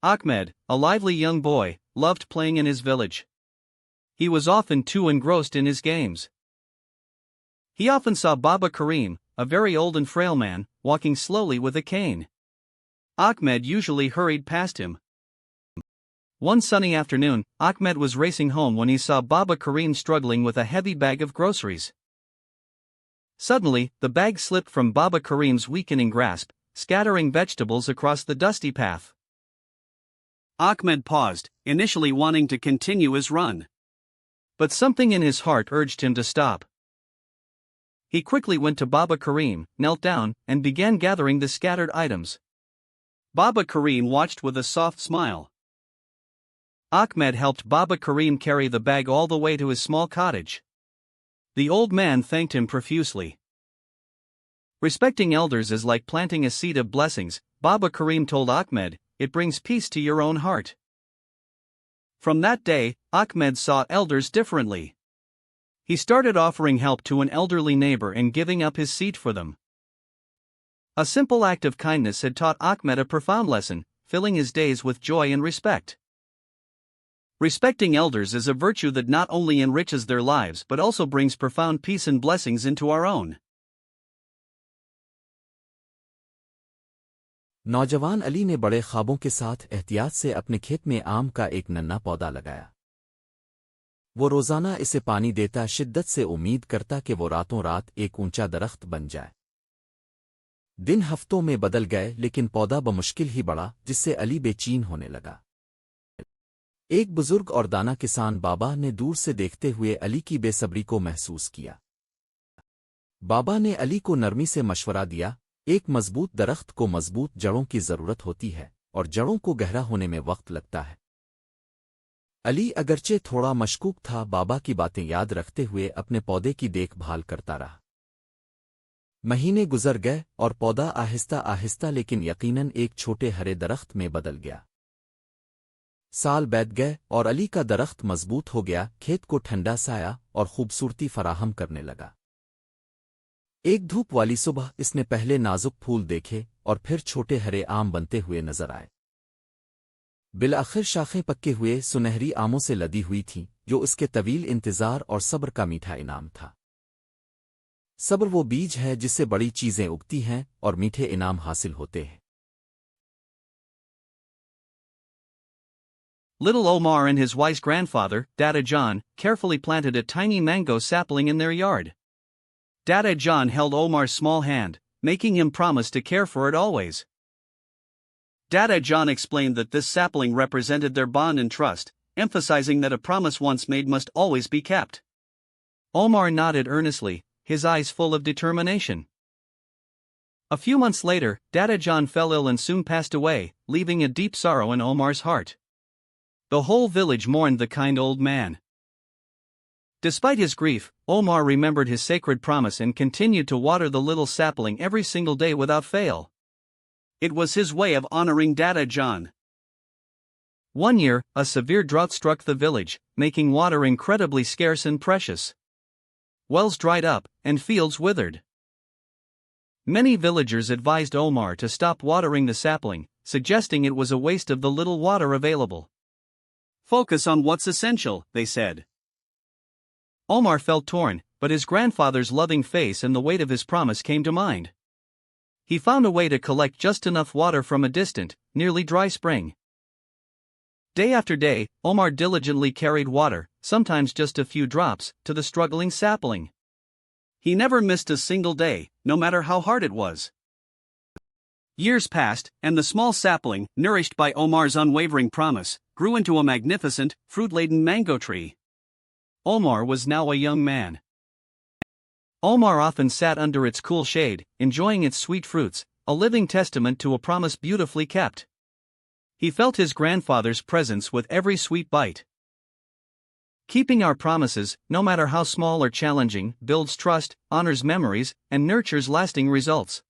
Ahmed, a lively young boy, loved playing in his village. He was often too engrossed in his games. He often saw Baba Karim, a very old and frail man, walking slowly with a cane. Ahmed usually hurried past him. One sunny afternoon, Ahmed was racing home when he saw Baba Karim struggling with a heavy bag of groceries. Suddenly, the bag slipped from Baba Karim's weakening grasp, scattering vegetables across the dusty path. Ahmed paused, initially wanting to continue his run. But something in his heart urged him to stop. He quickly went to Baba Karim, knelt down, and began gathering the scattered items. Baba Karim watched with a soft smile. Ahmed helped Baba Karim carry the bag all the way to his small cottage. The old man thanked him profusely. Respecting elders is like planting a seed of blessings, Baba Karim told Ahmed, it brings peace to your own heart. From that day, Ahmed saw elders differently. He started offering help to an elderly neighbor and giving up his seat for them. A simple act of kindness had taught Ahmed a profound lesson, filling his days with joy and respect. Respecting elders is a virtue that not only enriches their lives but also brings profound peace and blessings into our own. नौजवान अली ने बड़े ख्वाबों के साथ एहतियात से अपने खेत में आम का एक नन्हा पौधा लगाया। वो रोजाना इसे पानी देता, शिद्दत से उम्मीद करता कि वो रातों रात एक ऊंचा दरख्त बन जाए। दिन हफ्तों में बदल गए, लेकिन पौधा बमुश्किल ही बढ़ा, जिससे अली बेचैन होने लगा। एक बुजुर्ग और दाना किसान बाबा ने दूर से देखते हुए अली की बेसब्री को महसूस किया। बाबा ने अली को नरमी से मशवरा दिया, एक मजबूत दरख्त को मजबूत जड़ों की जरूरत होती है, और जड़ों को गहरा होने में वक्त लगता है। अली अगरचे थोड़ा मशकूक था, बाबा की बातें याद रखते हुए अपने पौधे की देखभाल करता रहा। महीने गुजर गए और पौधा आहिस्ता आहिस्ता लेकिन यकीनन एक छोटे हरे दरख्त में बदल गया। साल बीत गए और अली का दरख्त मजबूत हो गया, खेत को ठंडा साया और खूबसूरती फराहम करने लगा। एक धूप वाली सुबह इसने पहले नाजुक फूल देखे और फिर छोटे हरे आम बनते हुए नजर आए। बिलाखिर शाखें पक्के हुए सुनहरी आमों से लदी हुई थीं, जो उसके तवील इंतजार और सब्र का मीठा इनाम था। सब्र वो बीज है जिससे बड़ी चीजें उगती हैं और मीठे इनाम हासिल होते हैं। Little Omar and his wise grandfather, Dada John, carefully planted a tiny mango sapling in their yard. Dada John held Omar's small hand, making him promise to care for it always. Dada John explained that this sapling represented their bond and trust, emphasizing that a promise once made must always be kept. Omar nodded earnestly, his eyes full of determination. A few months later, Dada John fell ill and soon passed away, leaving a deep sorrow in Omar's heart. The whole village mourned the kind old man. Despite his grief, Omar remembered his sacred promise and continued to water the little sapling every single day without fail. It was his way of honoring Dada John. One year, a severe drought struck the village, making water incredibly scarce and precious. Wells dried up, and fields withered. Many villagers advised Omar to stop watering the sapling, suggesting it was a waste of the little water available. Focus on what's essential, they said. Omar felt torn, but his grandfather's loving face and the weight of his promise came to mind. He found a way to collect just enough water from a distant, nearly dry spring. Day after day, Omar diligently carried water, sometimes just a few drops, to the struggling sapling. He never missed a single day, no matter how hard it was. Years passed, and the small sapling, nourished by Omar's unwavering promise, grew into a magnificent, fruit-laden mango tree. Omar was now a young man. Omar often sat under its cool shade, enjoying its sweet fruits, a living testament to a promise beautifully kept. He felt his grandfather's presence with every sweet bite. Keeping our promises, no matter how small or challenging, builds trust, honors memories, and nurtures lasting results.